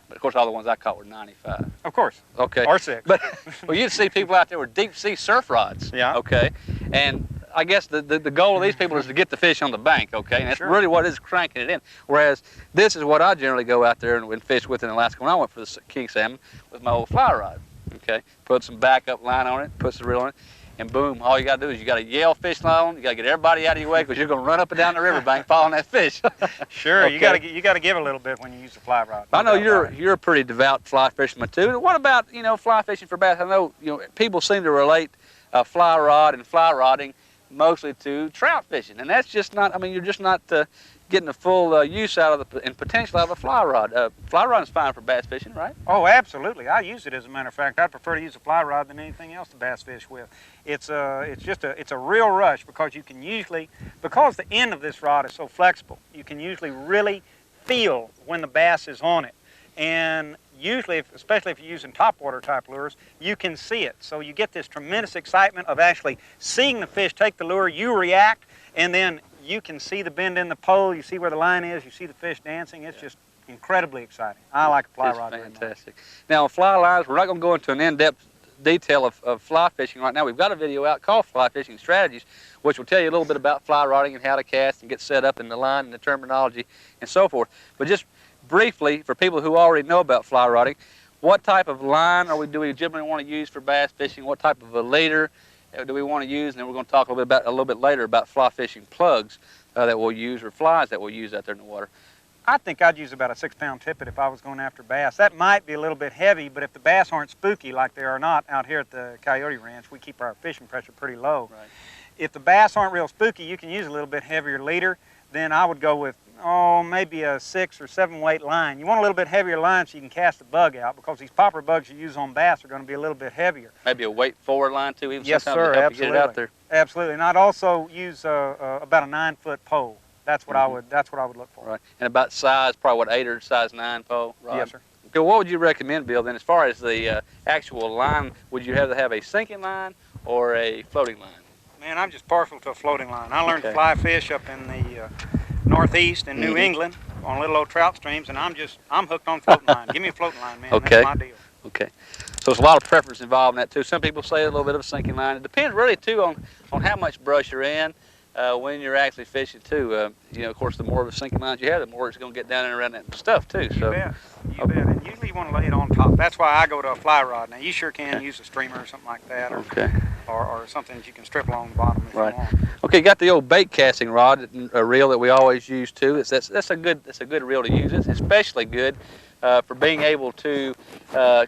But of course, all the ones I caught were 95. Of course. Okay. Or 6. But well, you'd see people out there with deep sea surf rods. Yeah. Okay. And I guess the goal of these people is to get the fish on the bank. Okay. And that's really what it is, cranking it in. Whereas this is what I generally go out there and fish with in Alaska when I went for the king salmon with my old fly rod. Okay. Put some backup line on it. Put the reel on it. And boom, all you got to do is you got to yell fish line. You got to get everybody out of your way, because you're going to run up and down the riverbank following that fish. Sure, okay. you got to give a little bit when you use the fly rod. I know you're a pretty devout fly fisherman too. What about fly fishing for bass? I know people seem to relate fly rod and fly rodding mostly to trout fishing, and that's just not. I mean, you're just not getting the full use out of and potential out of a fly rod. Fly rod is fine for bass fishing, right? Oh, absolutely. I use it, as a matter of fact. I prefer to use a fly rod than anything else to bass fish with. It's a real rush, because you can usually, because the end of this rod is so flexible, you can usually really feel when the bass is on it. And usually, especially if you're using topwater type lures, you can see it. So you get this tremendous excitement of actually seeing the fish take the lure, you react, and then you can see the bend in the pole, you see where the line is, you see the fish dancing. It's just incredibly exciting. I like a fly rod very much. Fantastic. Now on fly lines, we're not going to go into an in-depth detail of fly fishing right now. We've got a video out called Fly Fishing Strategies, which will tell you a little bit about fly rodding and how to cast and get set up in the line and the terminology and so forth. But just briefly, for people who already know about fly rodding, what type of line do we generally want to use for bass fishing? What type of a leader do we want to use? And then we're going to talk a little bit later about fly fishing plugs that we'll use, or flies that we'll use out there in the water. I think I'd use about a 6-pound tippet if I was going after bass. That might be a little bit heavy, but if the bass aren't spooky like they are not out here at the Coyote Ranch, we keep our fishing pressure pretty low. Right. If the bass aren't real spooky, you can use a little bit heavier leader. Then I would go with, maybe a 6 or 7 weight line. You want a little bit heavier line so you can cast the bug out, because these popper bugs you use on bass are going to be a little bit heavier. Maybe a weight forward line too, even yes, sometimes sir, to help absolutely. you get it out there. Absolutely, and I'd also use about a 9-foot pole. That's what I would look for. Right, and about size, probably what, 8 or size 9 pole rod? Yes, sir. Okay, what would you recommend, Bill? Then, as far as the actual line, would you have to have a sinking line or a floating line? Man, I'm just partial to a floating line. I learned to fly fish up in the Northeast in New England on little old trout streams, and I'm hooked on floating line. Give me a floating line, man. Okay. That's my deal. Okay. So there's a lot of preference involved in that too. Some people say a little bit of a sinking line. It depends really too on how much brush you're in when you're actually fishing too. You know, of course, the more of a sinking lines you have, the more it's going to get down and around that stuff too. You bet. You bet. And usually you want to lay it on top. That's why I go to a fly rod. Now you sure can use a streamer or something like that, or something that you can strip along the bottom if you want. Okay, got the old bait casting rod, a reel that we always use too. That's a good reel to use. It's especially good for being able to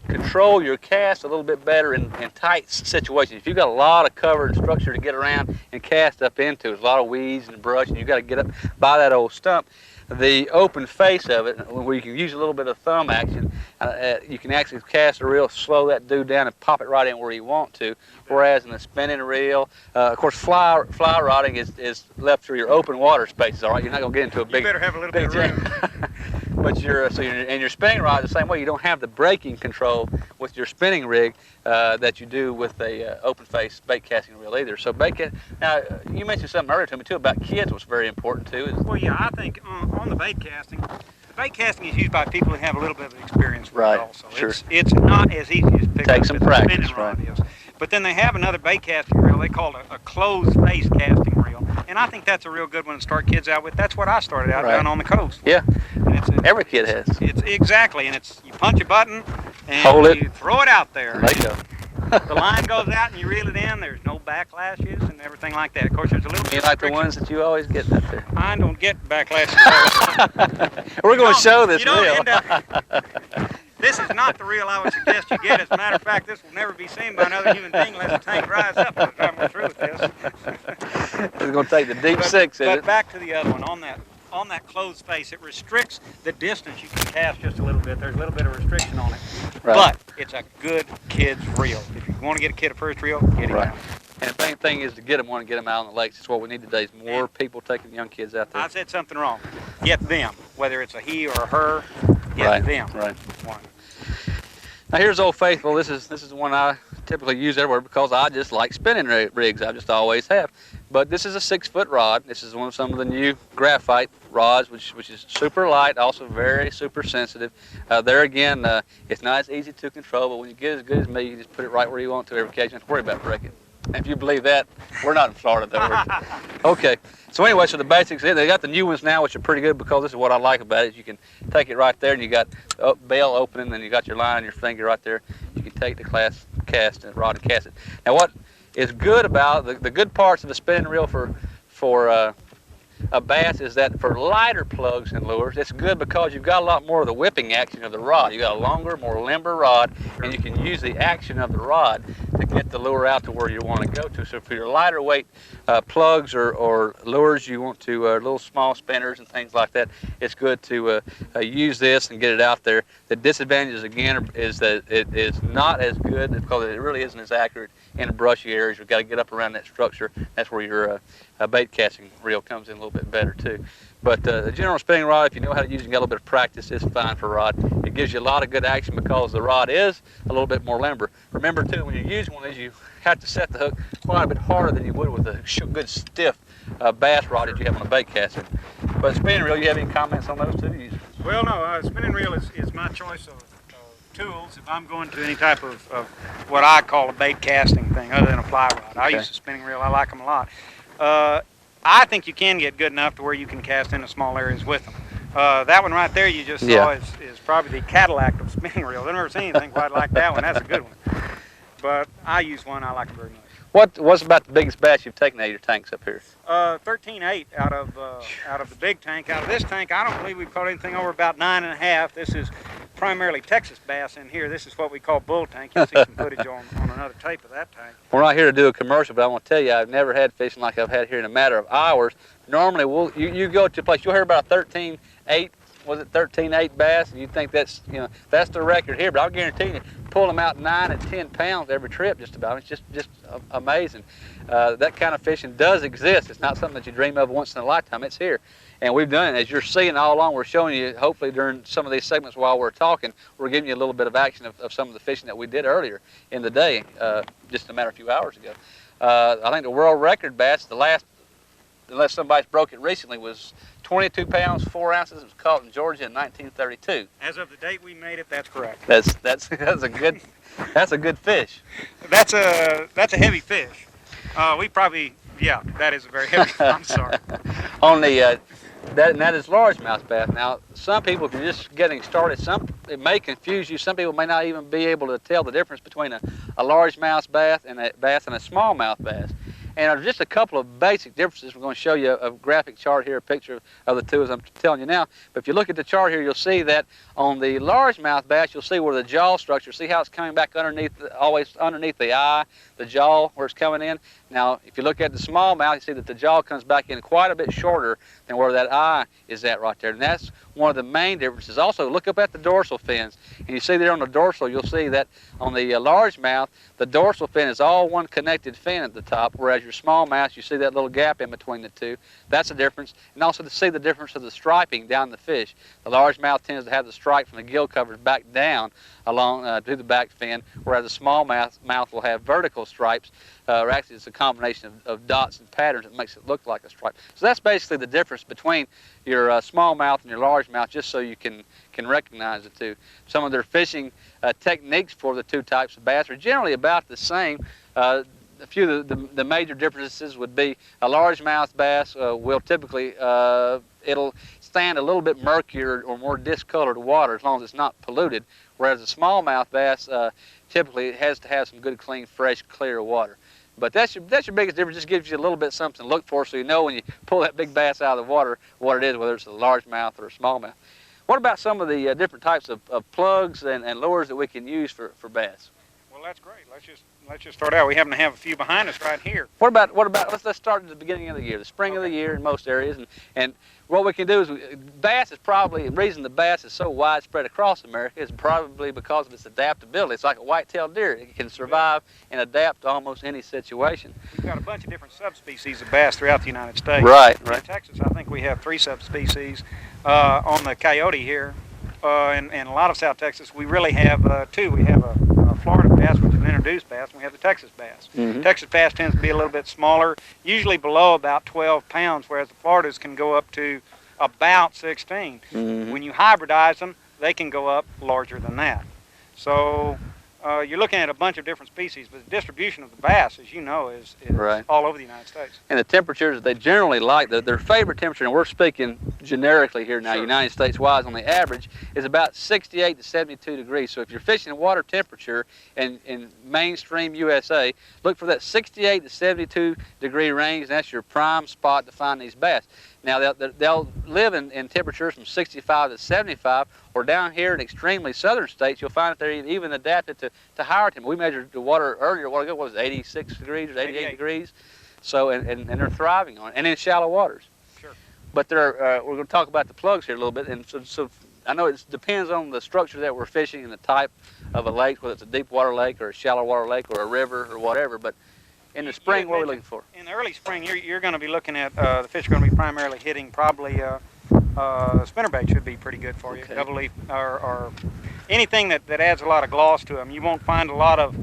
control your cast a little bit better in tight situations. If you've got a lot of cover and structure to get around and cast up into, there's a lot of weeds and brush, and you've got to get up by that old stump. The open face of it, where you can use a little bit of thumb action, you can actually cast a reel, slow that dude down, and pop it right in where you want to. Whereas in a spinning reel, of course, fly rodding is left through your open water spaces. All right, you're not going to get into a big. You better have a little bit of room. But your spinning rod the same way. You don't have the braking control with your spinning rig that you do with a open face bait casting reel either. So now you mentioned something earlier to me too about kids, was very important too. Well, yeah, I think on the bait casting. The bait casting is used by people who have a little bit of experience with it also. Sure. It's not as easy as picking up some as practice, a spinning rod is. But then they have another bait casting reel they call a closed face casting reel. And I think that's a real good one to start kids out with. That's what I started out down on the coast. Yeah, every kid has. It's exactly, and you punch a button and hold it, you throw it out there. There you go. The line goes out and you reel it in. There's no backlashes and everything like that. Of course, there's a little bit of like the ones that you always get out there. I don't get backlashes. We're going to show this reel. This is not the reel I would suggest you get. As a matter of fact, this will never be seen by another human being unless the tank dries up by the time we're through with this. It's going to take the deep six in it. But back to the other one. On that closed face, it restricts the distance you can cast just a little bit. There's a little bit of restriction on it. Right. But it's a good kid's reel. If you want to get a kid a first reel, get him out. And the main thing is to get them out on the lakes. It's what we need today, is more people taking young kids out there. I said something wrong. Get them, whether it's a he or a her, get them. Right. One. Now here's Old Faithful. This is the one I typically use everywhere because I just like spinning rigs. I just always have. But this is a 6-foot rod. This is some of the new graphite rods, which is super light, also very super sensitive. There again, it's not as easy to control, but when you get as good as me, you just put it right where you want to every occasion. You don't have to worry about breaking. And if you believe that, we're not in Florida though. Okay. So anyway, so the basics, they got the new ones now, which are pretty good because this is what I like about it. Is you can take it right there, and you got bail opening, and you got your line and your finger right there. You can take the cast and rod and cast it. Now what is good about the good parts of the spinning reel for a bass is that for lighter plugs and lures, it's good because you've got a lot more of the whipping action of the rod. You got a longer, more limber rod, and you can use the action of the rod to get the lure out to where you want to go to. So for your lighter weight plugs or lures you want to, little small spinners and things like that, it's good to use this and get it out there. The disadvantage, again, is that it is not as good because it really isn't as accurate in the brushy areas. You've got to get up around that structure. That's where your bait casting reel comes in a little bit better too. But the general spinning rod, if you know how to use it and get a little bit of practice, it's fine for rod. It gives you a lot of good action because the rod is a little bit more limber. Remember too, when you use one of these, you have to set the hook quite a bit harder than you would with a good stiff bass rod that you have on a bait caster. But spinning reel, you have any comments on those two? Well, no, spinning reel is my choice of tools if I'm going to any type of what I call a bait casting thing other than a fly rod. I use a spinning reel. I like them a lot. I think you can get good enough to where you can cast into small areas with them. That one right there you just saw is probably the Cadillac of spinning reels. I've never seen anything quite like that one. That's a good one. But I use one. I like it very much. What's about the biggest bass you've taken out of your tanks up here? 13.8 out of the big tank. Out of this tank, I don't believe we've caught anything over about 9.5. This is primarily Texas bass in here. This is what we call bull tank. You'll see some footage on another tape of that tank. We're not here to do a commercial, but I want to tell you, I've never had fishing like I've had here in a matter of hours. Normally, you go to a place, you'll hear about a 13.8, was it 13.8 bass, and you think that's the record here, but I'll guarantee you, pull them out 9 and 10 pounds every trip just about. It's just amazing. That kind of fishing does exist. It's not something that you dream of once in a lifetime. It's here. And we've done it. As you're seeing all along, we're showing you, hopefully during some of these segments while we're talking, we're giving you a little bit of action of some of the fishing that we did earlier in the day, just a matter of a few hours ago. I think the world record bass, unless somebody's broke it recently, was 22 pounds, 4 ounces. It was caught in Georgia in 1932. As of the date we made it, that's correct. That's a good fish. That's a heavy fish. That is a very heavy fish. I'm sorry. On the that is largemouth bass. Now, some people, if you're just getting started, it may confuse you. Some people may not even be able to tell the difference between a largemouth bass and a smallmouth bass. And there's just a couple of basic differences. We're going to show you a graphic chart here, a picture of the two as I'm telling you now. But if you look at the chart here, you'll see that on the largemouth bass, you'll see where the jaw structure, see how it's coming back underneath, always underneath the eye, the jaw, where it's coming in. Now, if you look at the smallmouth, you see that the jaw comes back in quite a bit shorter than where that eye is at right there. And that's one of the main differences. Also, look up at the dorsal fins. And you see there on the dorsal, you'll see that on the largemouth, the dorsal fin is all one connected fin at the top, whereas your smallmouth, you see that little gap in between the two. That's a difference. And also to see the difference of the striping down the fish. The largemouth tends to have the stripe from the gill covers back down along to the back fin, whereas the smallmouth will have vertical stripes. Or actually, it's a combination of dots and patterns that makes it look like a stripe. So that's basically the difference between your smallmouth and your largemouth, just so you can recognize the two. Some of their fishing techniques for the two types of bass are generally about the same. A few of the major differences would be a largemouth bass will typically, it'll stand a little bit murkier or more discolored water as long as it's not polluted, whereas a smallmouth bass typically has to have some good, clean, fresh, clear water. But that's your biggest difference. Just gives you a little bit something to look for, so you know when you pull that big bass out of the water what it is, whether it's a largemouth or a smallmouth. What about some of the different types of plugs and lures that we can use for bass? Well, that's great. Let's just start out. We happen to have a few behind us right here. What about let's start at the beginning of the year, the spring of the year in most areas, and what we can do is bass is probably, the reason the bass is so widespread across America is probably because of its adaptability. It's like a white-tailed deer. It can survive and adapt to almost any situation. We've got a bunch of different subspecies of bass throughout the United States. Right. In Texas, I think we have 3 subspecies. On the coyote here, and a lot of South Texas, we really have 2. We have a Florida bass, which is an introduced bass, and we have the Texas bass. Mm-hmm. Texas bass tends to be a little bit smaller, usually below about 12 pounds, whereas the Floridas can go up to about 16. Mm-hmm. When you hybridize them, they can go up larger than that. So you're looking at a bunch of different species, but the distribution of the bass, as you know, is right. all over the United States. And the temperatures that they generally like, their favorite temperature, and we're speaking generically here now, Sure. United States-wise, on the average, is about 68 to 72 degrees. So if you're fishing water temperature in mainstream USA, look for that 68 to 72 degree range, and that's your prime spot to find these bass. Now, they'll live in temperatures from 65 to 75, or down here in extremely southern states, you'll find that they're even adapted to higher temperatures. We measured the water earlier, what was it, 86 degrees or 88 degrees? So, and they're thriving on it, and in shallow waters. Sure. But we're going to talk about the plugs here a little bit, and so I know it depends on the structure that we're fishing and the type of a lake, whether it's a deep water lake or a shallow water lake or a river or whatever. But in the spring, what are we looking for? In the early spring, you're going to be looking at the fish are going to be primarily hitting probably spinnerbait should be pretty good for you. Okay. Double leaf or anything that adds a lot of gloss to them. You won't find a lot of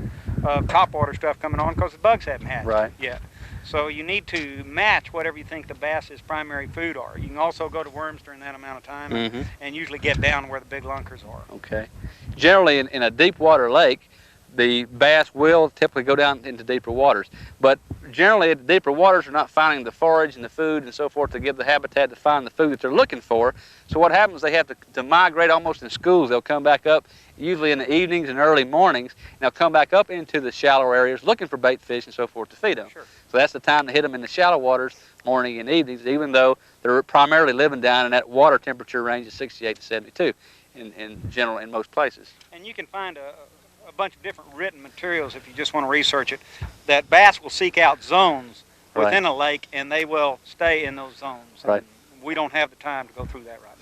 topwater stuff coming on because the bugs haven't hatched yet. So you need to match whatever you think the bass's primary food are. You can also go to worms during that amount of time and usually get down where the big lunkers are. Okay. Generally, in a deep water lake, the bass will typically go down into deeper waters. But generally, the deeper waters are not finding the forage and the food and so forth to give the habitat to find the food that they're looking for. So what happens, they have to migrate almost in schools. They'll come back up, usually in the evenings and early mornings, and they'll come back up into the shallower areas looking for bait fish and so forth to feed them. Sure. So that's the time to hit them in the shallow waters, morning and evenings, even though they're primarily living down in that water temperature range of 68 to 72 in general in most places. And you can find a bunch of different written materials if you just want to research it, that bass will seek out zones within a lake and they will stay in those zones. Right. And we don't have the time to go through that right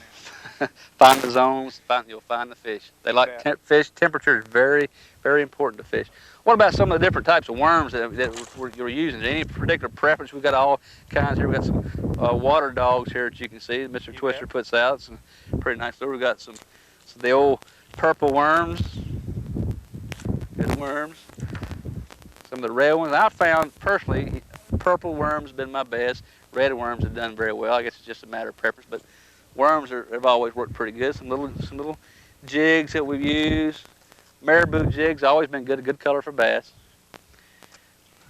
now. Find the zones, you'll find the fish. They like fish. Temperature is very, very important to fish. What about some of the different types of worms that you're using? Is there any particular preference? We've got all kinds here. We've got some water dogs here that you can see. Mr. Twister puts out some pretty nice. We've got some the old purple worms. Good worms. Some of the red ones. I found personally, purple worms have been my best. Red worms have done very well. I guess it's just a matter of preference, but worms have always worked pretty good. Some little jigs that we've used. Marabou jigs always been good. A good color for bass.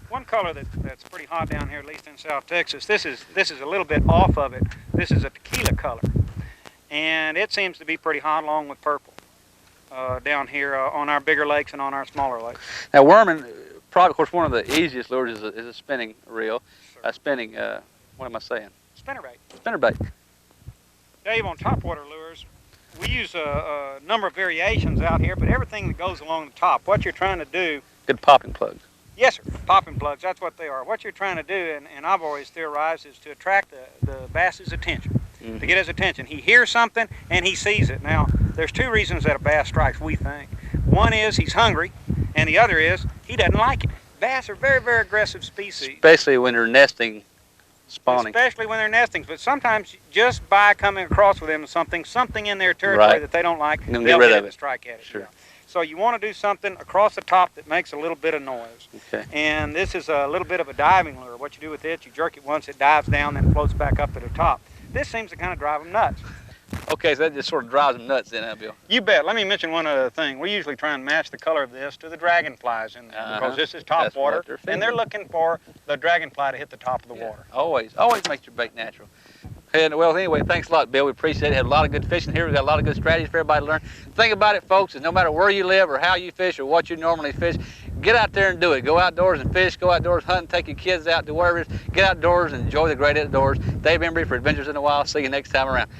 One color that's pretty hot down here, at least in South Texas. This is a little bit off of it. This is a tequila color, and it seems to be pretty hot along with purple. Down here on our bigger lakes and on our smaller lakes. Now worming, probably of course one of the easiest lures is a spinning reel. Sure. Spinning, what am I saying? Spinnerbait. Spinnerbait. Dave, on topwater lures, we use a number of variations out here, but everything that goes along the top, what you're trying to do... Good popping plugs. Yes, sir. Popping plugs, that's what they are. What you're trying to do, and I've always theorized, is to attract the bass's attention. To get his attention. He hears something and he sees it. Now, there's two reasons that a bass strikes, we think. One is he's hungry, and the other is he doesn't like it. Bass are very, very aggressive species. Especially when they're nesting, spawning. Especially when they're nesting. But sometimes just by coming across with them something in their territory that they don't like, they'll get it and strike at it. Sure. Yeah. So you want to do something across the top that makes a little bit of noise. Okay. And this is a little bit of a diving lure. What you do with it, you jerk it once, it dives down, then floats back up to the top. This seems to kind of drive them nuts. Okay, so that just sort of drives them nuts then, huh, Bill? You bet. Let me mention one other thing. We usually try and match the color of this to the dragonflies in there because this is top water, and they're looking for the dragonfly to hit the top of the water. Always makes your bait natural. And well, anyway, thanks a lot, Bill. We appreciate it. Had a lot of good fishing here. We've got a lot of good strategies for everybody to learn. The thing about it, folks, is no matter where you live or how you fish or what you normally fish, get out there and do it. Go outdoors and fish. Go outdoors, hunt, and take your kids out to wherever it is. Get outdoors and enjoy the great outdoors. Dave Embry for Adventures in the Wild. See you next time around.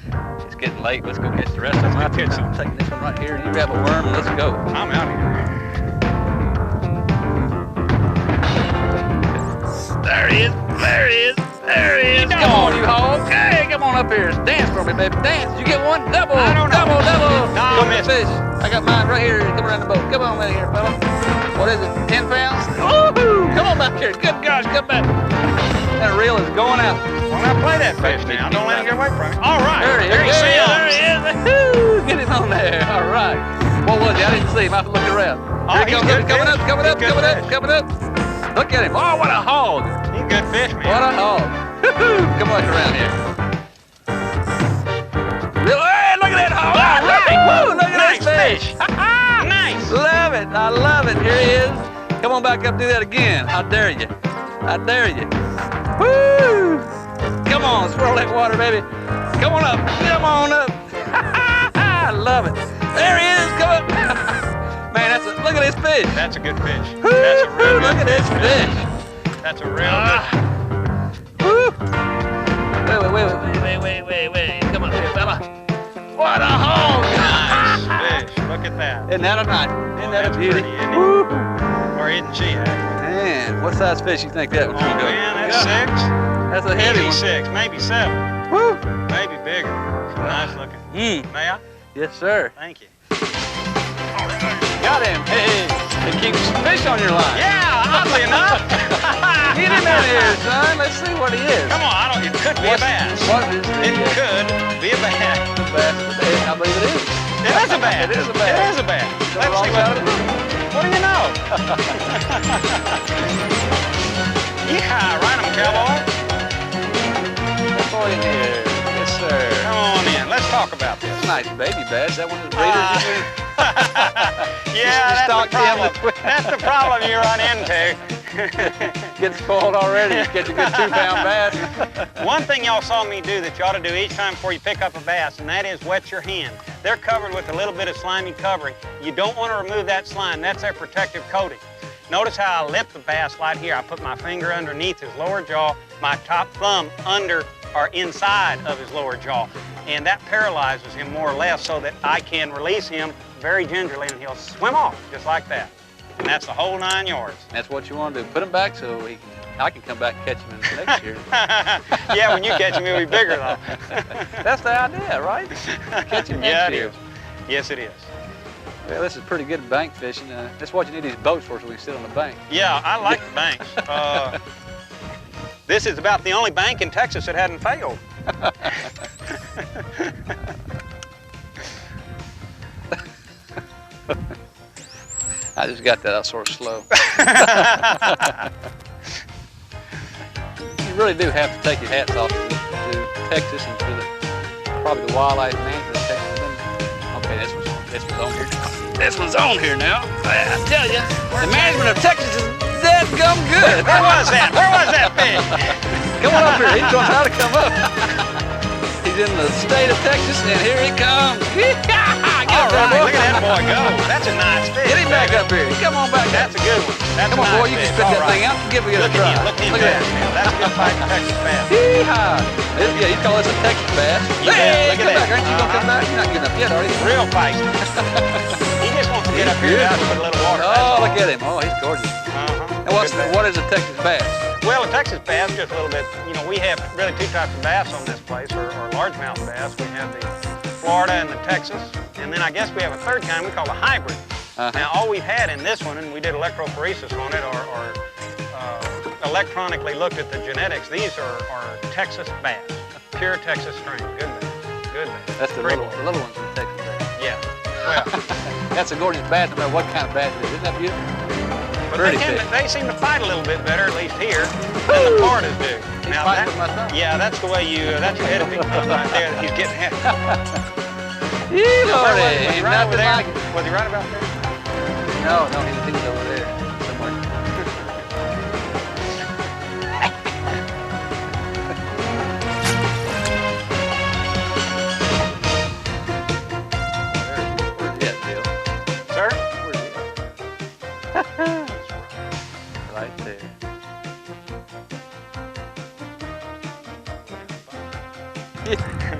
It's getting late. Let's go catch the rest of them out here. I'm taking this one right here. You grab a worm and let's go. I'm out here. There he is. There he is. There he is. Come on, you hog. Hey, come on up here. Dance for me, baby. Dance. Did you get one? Double. I don't know. Double. No, I missed. Fish. I got mine right here. Come around the boat. Come on in here, fella. What is it? 10 pounds? Woohoo! Come on back here. Good gosh, come back. That reel is going out. Well, now play that fish now. Don't let him get away from it. All right. There he is. There he is. There he is. Woo! Get him on there. All right. What was he? I didn't see him. I have to look around. Oh, here he comes. Coming up. Coming up. Look at him. Oh, what a hog. He's a good fish, man. What a hog. Come on around here. Hey, look at that hog. All right. Woo, look at Nice that fish. Nice. Love it. I love it. Here he is. Come on back up. Do that again. How dare you. How dare you. Woo. Come on. Swirl that water, baby. Come on up. Come on up. I love it. There he is. Come up. Man, look at this fish. That's a good fish. Woo, That's a real look good at this fish. That's a real good Woo. Wait. Come on here, fella. What a hog. nice fish. Look at that. Isn't that a nice? Isn't that a That's beauty? pretty, isn't it? Woo. Or isn't she, actually? Man. man, what size fish you think that one's Oh gonna go? man, that's 6. That's a heavy Easy one. 6, maybe 7. Woo! Maybe bigger. Nice looking. May I? Yes, sir. Thank you. Got him. Hey, it keeps fish on your line. Yeah, oddly enough. Get him in here, son. Let's see what he is. Come on, it could be a bass. What is the It could be a bass. bass? I believe it is. It is a bass. It is a bass. It is a bass. Let's see what do you know? Yeehaw, right on, cowboy. That boy in here. Yes, sir. Come on in. Let's talk about this. Nice baby bass. That one is breeders. Yeah, stock that's the problem. him. That's the problem you run into. Get spoiled already. You catch a good 2-pound bass. One thing y'all saw me do that you ought to do each time before you pick up a bass, and that is wet your hand. They're covered with a little bit of slimy covering. You don't want to remove that slime. That's their protective coating. Notice how I lift the bass right here. I put my finger underneath his lower jaw, my top thumb under or inside of his lower jaw, and that paralyzes him more or less so that I can release him very gingerly and he'll swim off just like that. And that's the whole 9 yards. That's what you want to do. Put him back so I can come back and catch him in next year. Yeah, when you catch him, he'll be bigger though. That's the idea, right? Catch him next year. It is. Yes, it is. Well, this is pretty good bank fishing. That's what you need these boats for, so we can sit on the bank. Yeah, I like the banks. This is about the only bank in Texas that hadn't failed. I just got that out sort of slow. You really do have to take your hats off to Texas and to probably the wildlife management of Texas. Okay, this one's on here. This one's on here now. I tell you, the management of Texas is dead gum good. Where was that? Where was that fish? Come on up here. He's going to try to come up. He's in the state of Texas, and here he comes. All right, look at that boy go. That's a nice fish. Get him back up here. Come on back. That's a good one. That's Come on, a nice boy. You can fish. spit that All thing out and give it a Look try. at him. Look at him. That's a good fighting Texas bass. Yeehaw. Yeah, you call this a Texas bass. You bet. Hey, Look come at back. that. Aren't you going to come back? You're not getting up yet, are you? Real feisty. He just wants to get up here and put a little water. Oh, look at him. Oh, he's gorgeous. Uh-huh. And what is a Texas bass? Well, a Texas bass, just a little bit, you know, we have really 2 types of bass on this place, or largemouth bass. We have the Florida and the Texas, and then I guess we have a 3rd kind we call a hybrid. Now, all we've had in this one, and we did electrophoresis on it, or electronically looked at the genetics, these are Texas bass, pure Texas strain. Good bass, good bass. That's the little ones from Texas bass. Yeah, well. That's a gorgeous bass, no matter what kind of bass it is. Isn't that beautiful? But they seem to fight a little bit better, at least here, than the Floridas do. Now that's the way that's your head of big thumb right there that he's getting at. Lordy, Was he right over there? like it. Was he right about there? No, he's over there somewhere. Where's he at, Bill? Sir? Where's he at? Right there.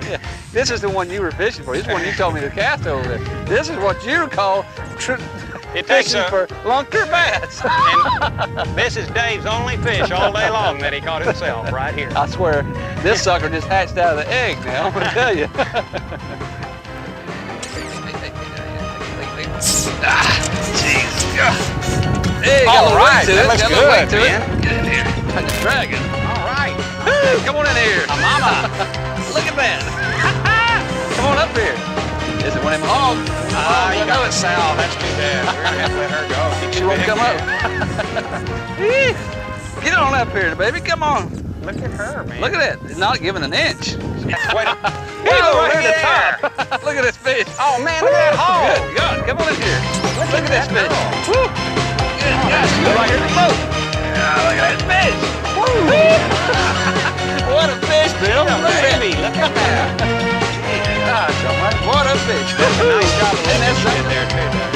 Yeah. This is the one you were fishing for. This is the one you told me to cast over there. This is what you call fishing for lunker bass. And this is Dave's only fish all day long that he caught himself right here. I swear, this sucker just hatched out of the egg now, I'm going to tell you. Jeez. Hey, got a little weight to it. That's Got a little weight good, to man. it. Get in here. Like a dragon. All right. Hey, come on in here. Mama. Look at that. Come on up here. This is one of them hogs. Oh, you got it, Sal. That's too bad. We're going to have to let her go. She won't come up. Get on up here, baby. Come on. Look at her, man. Look at that. It's not giving an inch. Wait. Whoa, right at the there. top. Look at this fish. Oh, man, look at that hole. Good God. Come on in here. Look at this fish. girl. Woo. Good God. She's right here to float. Yeah, look at that fish. Woo. What a fish, Bill. Look at Baby, look at that. Gosh, almighty. What a fish. Nice job of Isn't that lifting something? there, too, Dave.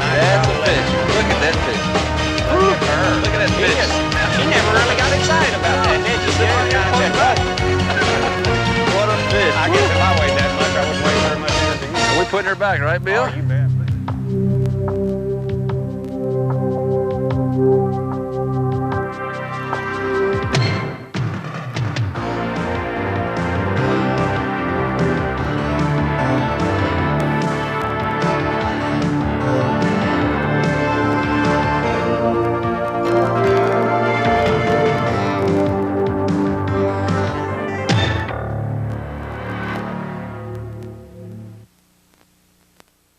Nice That's job a of fish. lifting. Look at that fish. Look at her. Look at that fish. She never really got excited about that, did she? She kind of said, What a fish. I guess if I weighed that much, I wouldn't weigh very much energy. Are we putting her back, right, Bill? Oh, you bet.